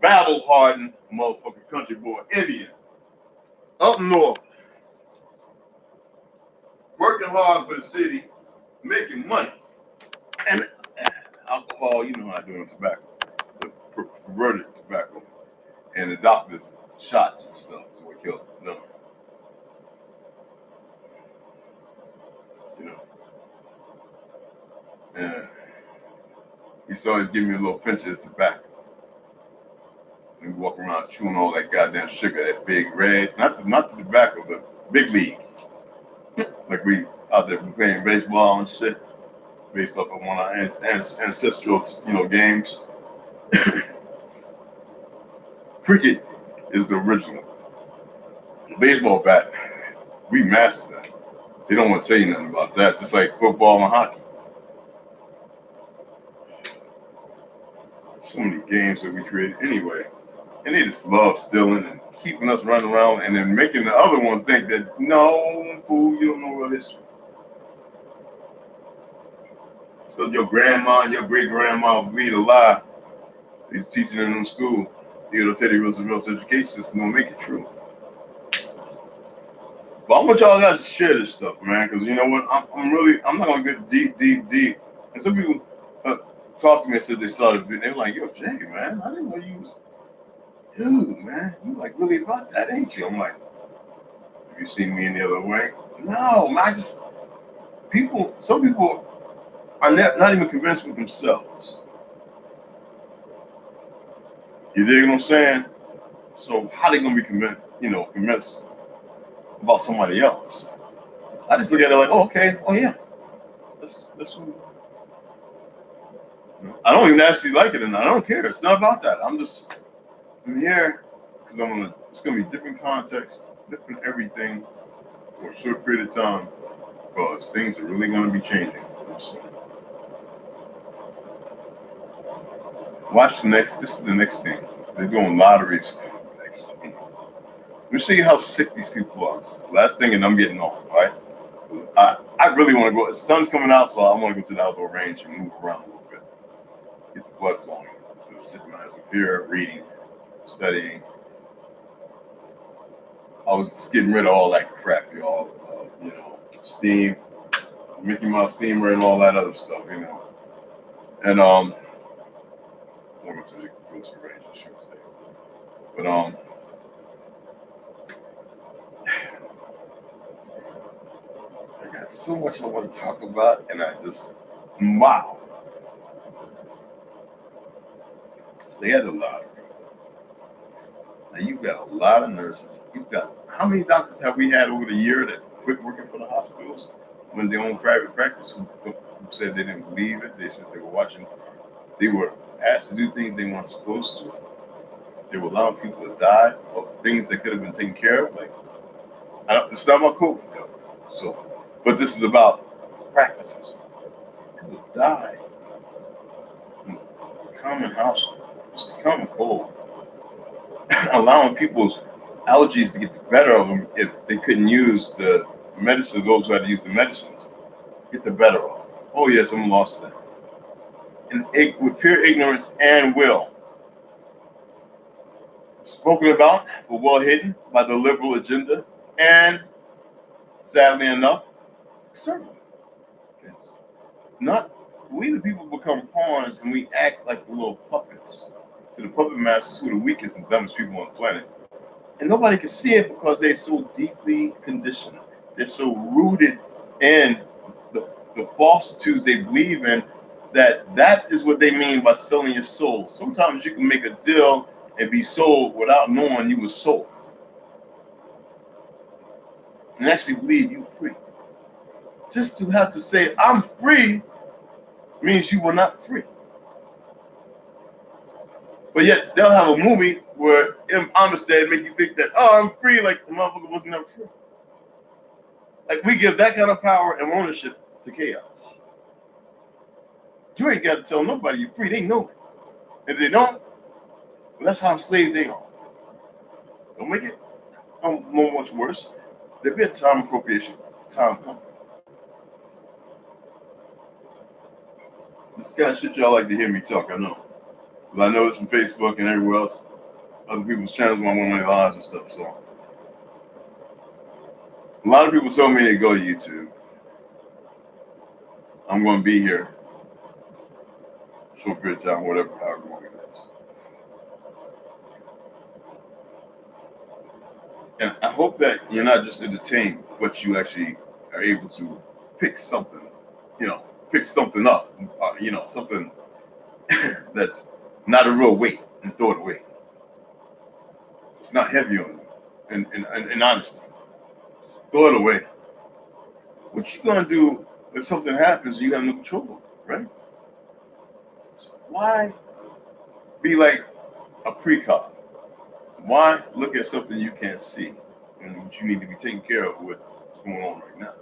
Battle-hardened motherfucking country boy Indian. Up north. Working hard for the city. Making money. And alcohol, you know how I do in tobacco. The perverted tobacco. And the doctor's shots and stuff is what killed him. No. You know. And he's always giving me a little pinch of his tobacco. And we walk around chewing all that goddamn sugar, that big red, not the tobacco, the big league. Like we out there playing baseball and shit, based off of one of our ancestral, games. Cricket is the original. Baseball bat, we mastered that. They don't want to tell you nothing about that. Just like football and hockey. So many games that we created anyway. And they just love stealing and keeping us running around and then making the other ones think that, no, fool, you don't know real history. So your grandma and your great-grandma believe a lie. They're teaching it in school. Theodore Teddy Roosevelt's education system don't make it true. But I want y'all guys to share this stuff, man, because you know what? I'm not going to get deep. And some people talk to me and said they saw the video. They were like, yo, Jay, man, I didn't know you was... Dude, man, you like really about that, ain't you? I'm like, have you seen me any other way? No, man, some people are not even convinced with themselves. You dig what I'm saying? So how they gonna be convinced about somebody else? I just look at it like, oh, okay, oh yeah. That's I don't even ask if you like it or not. I don't care. It's not about that. I'm here because it's gonna be different context, different everything for a short period of time because things are really gonna be changing. So watch this is the next thing. They're doing lotteries. Let me show you how sick these people are. Last thing, and I'm getting off, right? I really want to go. The sun's coming out, so I want to go to the outdoor range and move around a little bit. Get the blood flowing. Instead of sitting behind some computer, reading, studying. I was just getting rid of all that crap, y'all. Steam, Mickey Mouse steamer, and all that other stuff, And I'm going to go to the range and shoot today. But I got so much I want to talk about, and wow. So they had a lottery. Now you've got a lot of nurses. How many doctors have we had over the year that quit working for the hospitals when they own private practice who said they didn't believe it? They said they were asked to do things they weren't supposed to. They were allowing people to die of things that could have been taken care of. It's not about COVID, though. But this is about practices. People die from common house, just common cold. Allowing people's allergies to get the better of them if they couldn't use the medicine, those who had to use the medicines, get the better of them. Oh, yes, I'm lost that. And with pure ignorance and will. Spoken about, but well hidden by the liberal agenda, and sadly enough, conservative. It's not, we the people become pawns and we act like the little puppets to the puppet masters who are the weakest and dumbest people on the planet. And nobody can see it because they're so deeply conditioned. They're so rooted in the falsitudes they believe in that is what they mean by selling your soul. Sometimes you can make a deal and be sold without knowing you were sold. And actually believe you're free. Just to have to say, I'm free, means you were not free. But yet they'll have a movie where Amistad make you think that, oh, I'm free, like the motherfucker was never free. Like we give that kind of power and ownership to chaos. You ain't got to tell nobody you're free. They know it. If they don't, well, that's how enslaved they are. Don't make it much worse. There'll be a time appropriation. Time coming. This kind of shit y'all like to hear me talk, I know. But I know it's from Facebook and everywhere else. Other people's channels want one of my lives and stuff, so. A lot of people told me to go to YouTube. I'm going to be here. Short period of time, whatever, however long it is. And I hope that you're not just entertained, but you actually are able to pick something, pick something up, something that's not a real weight and throw it away. It's not heavy on you, in honesty. Just throw it away. What you gonna do if something happens? You got no control, right? So why be like a precog? Why look at something you can't see and what you need to be taking care of what's going on right now?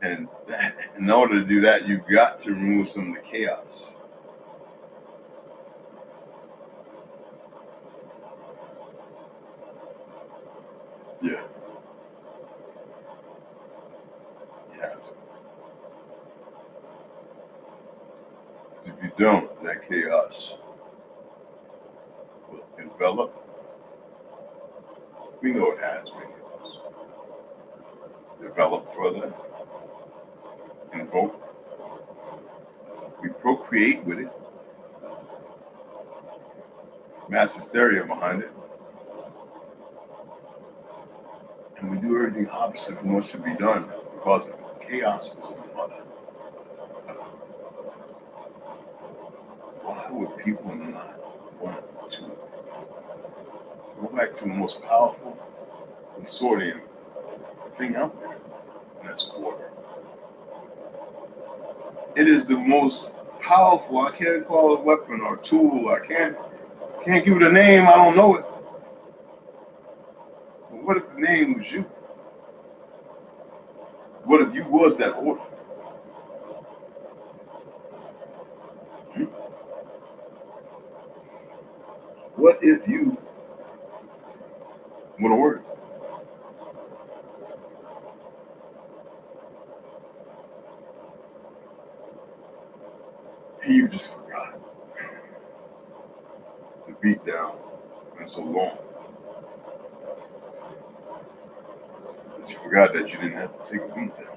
And in order to do that, you've got to remove some of the chaos. Yeah. You have to. Because if you don't, that chaos will envelop. We know it has been. Develop further. Invoke. We procreate with it. Mass hysteria behind it. And we do everything opposite from what should be done because of chaos is the mother. Why would people not want to go back to the most powerful consortium thing out there? And that's water. It is the most powerful. I can't call it a weapon or a tool. I can't give it a name. I don't know it. But what if the name was you? What if you was that order? What if you were the word? And you just forgot. The beat down and so long. But you forgot that you didn't have to take a beat down.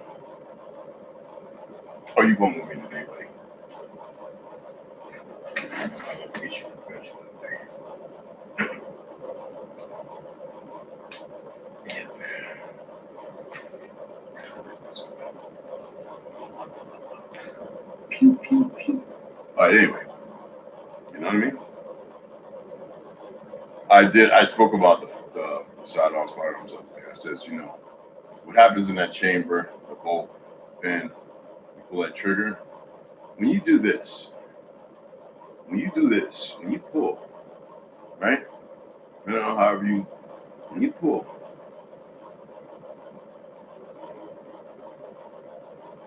Are you gonna move me today, buddy? Pew, pew, pew. All right, anyway. You know what I mean? I spoke about the sidearms, firearms up there. I says, what happens in that chamber, the bolt, and you pull that trigger. When you do this, when you pull, right? When you pull,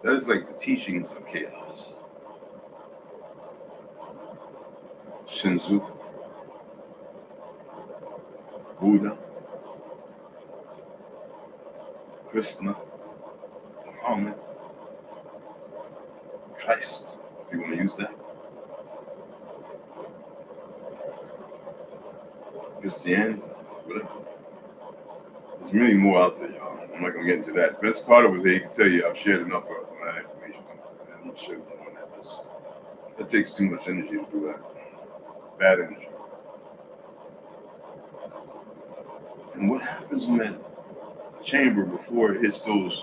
that is like the teachings of chaos. Shinzu, Buddha, Krishna, Muhammad, Christ, if you want to use that. Christianity, whatever. There's many more out there, y'all. I'm not gonna get into that. Vince Carter was there. He can tell you I've shared enough of that information. I'm not sharing more on that. That takes too much energy to do that. Bad energy. And what happens in that chamber before it hits those?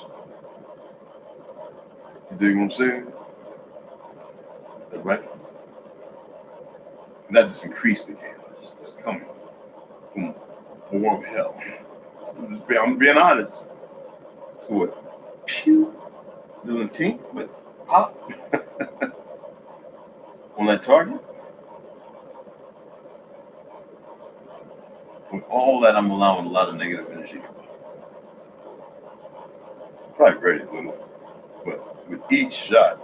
You dig what I'm saying? Right? that just increased the chaos that's coming from more of hell. I'm being honest. So what? Pew doesn't tink, but pop on that target. With all that, I'm allowing a lot of negative energy. Probably very little, but with each shot,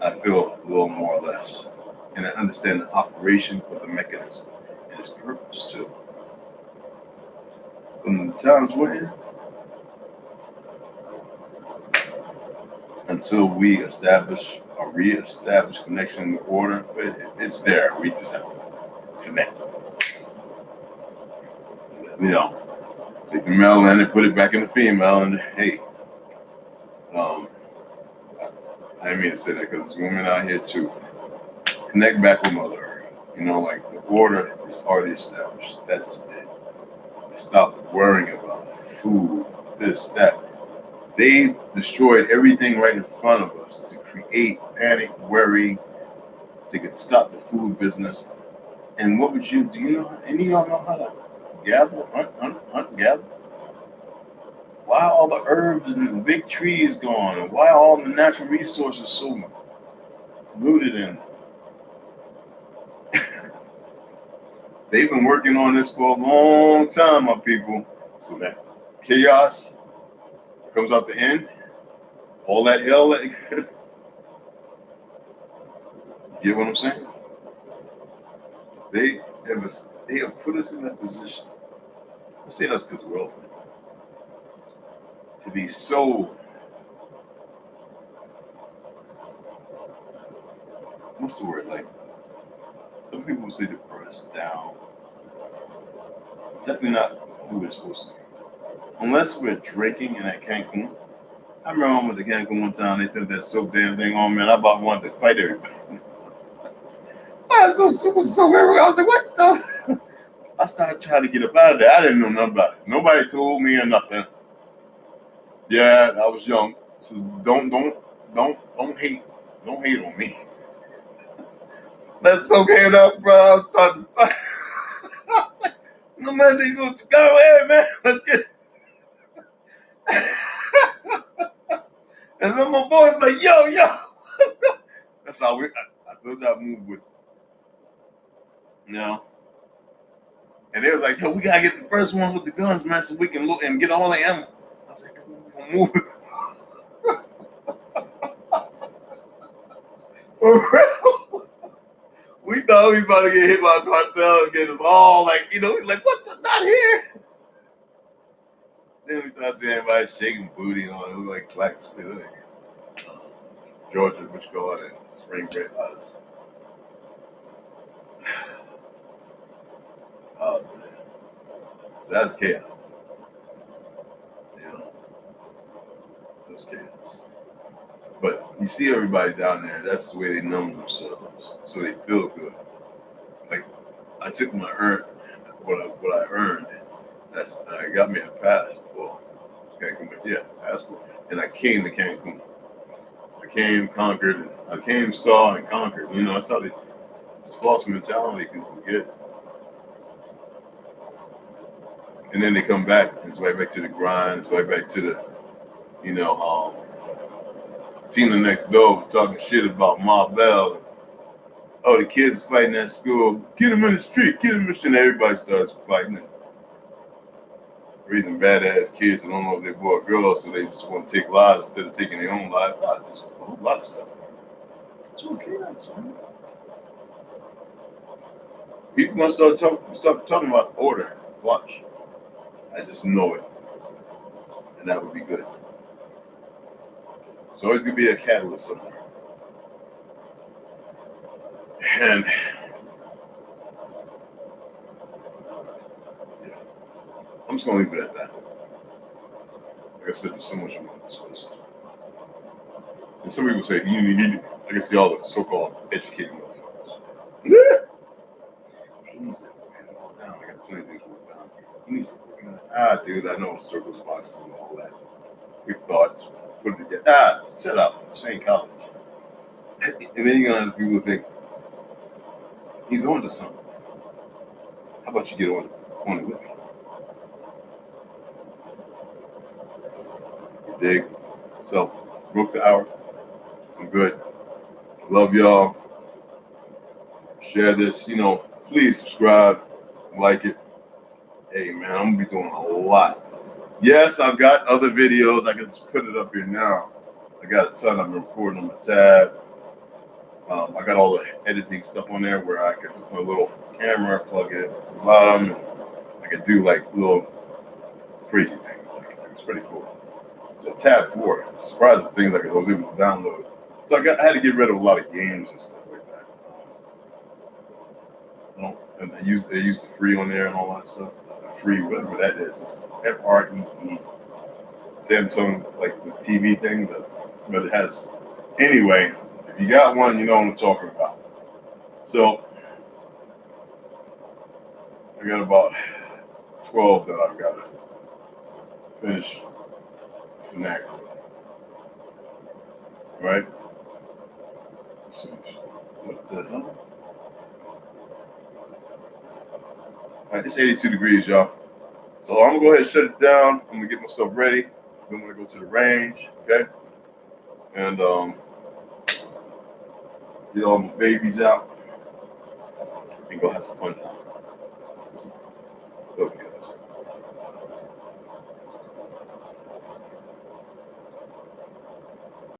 I feel a little more or less, and I understand the operation of the mechanism and its purpose too. From the times when, until we establish or re-establish connection with order, it's there. We just have to connect. Take the male in and put it back in the female, and hey, I didn't mean to say that because there's women out here too. Connect back with Mother Earth. Like the order is already established. That's it. Stop worrying about food, this, that. They destroyed everything right in front of us to create panic, worry. They could stop the food business. And what would you do? Any of y'all know how to gather, hunt, gather? Why are all the herbs and the big trees gone? And why are all the natural resources so rooted in? They've been working on this for a long time, my people. So that chaos comes out the end. All that hell. You get what I'm saying? They have put us in that position. I say us because we're open. To be so, what's the word? Like, some people would say depressed, down. Definitely not who we're supposed to be. Unless we're drinking in that Cancun. I remember I went to Cancun one time, they took that soap damn thing on, man. I about wanted to fight everybody. I was so weird. I was like, what the? I started trying to get up out of there. I didn't know nothing about it. Nobody told me or nothing. Yeah, I was young. So don't hate. Don't hate on me. That's okay enough, bro. I was like, no man, they go ahead, man. Let's get and then my boys like, yo. That's how I told that move with. And they was like, yo, we gotta get the first ones with the guns, man, so we can look and get all the ammo. I was like, come on, we're gonna move. For real? We thought we was about to get hit by a cartel and get us all like, he's like, what the, not here. Then we started seeing everybody shaking booty on it. Looked like black spirit. Georgia, which go on and spring break us. Oh, man. So that's chaos. That's chaos. But you see everybody down there, that's the way they numb themselves. So they feel good. Like, I took my what I earned. I got me a passport. Passport. And I came to Cancun. I came, conquered. I came, saw, and conquered. That's how this false mentality people get. And then they come back, and it's right back to the grind. It's right back to the, Tina next door talking shit about Ma Bell. Oh, the kids fighting at school. Get them in the street. Get them in the street. And everybody starts fighting. Raising badass kids who don't know if they're boy or girl, so they just want to take lives instead of taking their own lives. Just a whole lot of stuff. It's okay, man. People gonna start talking about order. Watch. I just know it. And that would be good. There's always gonna be a catalyst somewhere. And I'm just gonna leave it at that. Like I said, there's so much more to discuss. And some people say, I can see all the so-called educated motherfuckers. He needs to write it all down. I got plenty of things written down. He needs to work it out. Dude, I know circles, boxes, and all that. Quick thoughts. Put it together. Shut up. This ain't college. And then you're gonna have people think, He's on to something. How about you get on it with me? You dig? So, broke the hour. I'm good. Love y'all. Share this. Please subscribe, like it. Hey, man, I'm going to be doing a lot. Yes, I've got other videos. I can just put it up here now. I got a ton I've been recording on my tab. I got all the editing stuff on there where I can put my little camera, plug it at the bottom, and I can do like little crazy things. It's pretty cool. So tab 4, surprised the things I was able to download. So I had to get rid of a lot of games and stuff like that. And I used the free on there and all that stuff. Free, whatever that is. It's FREE. Samsung, like the TV thing, but it has. Anyway, if you got one, you know what I'm talking about. So I got about 12 that I've got to finish Fnac. Right? What the hell? All right, it's 82 degrees, y'all. So I'm gonna go ahead and shut it down. I'm gonna get myself ready. I'm gonna go to the range, okay? And get all my babies out and go have some fun time.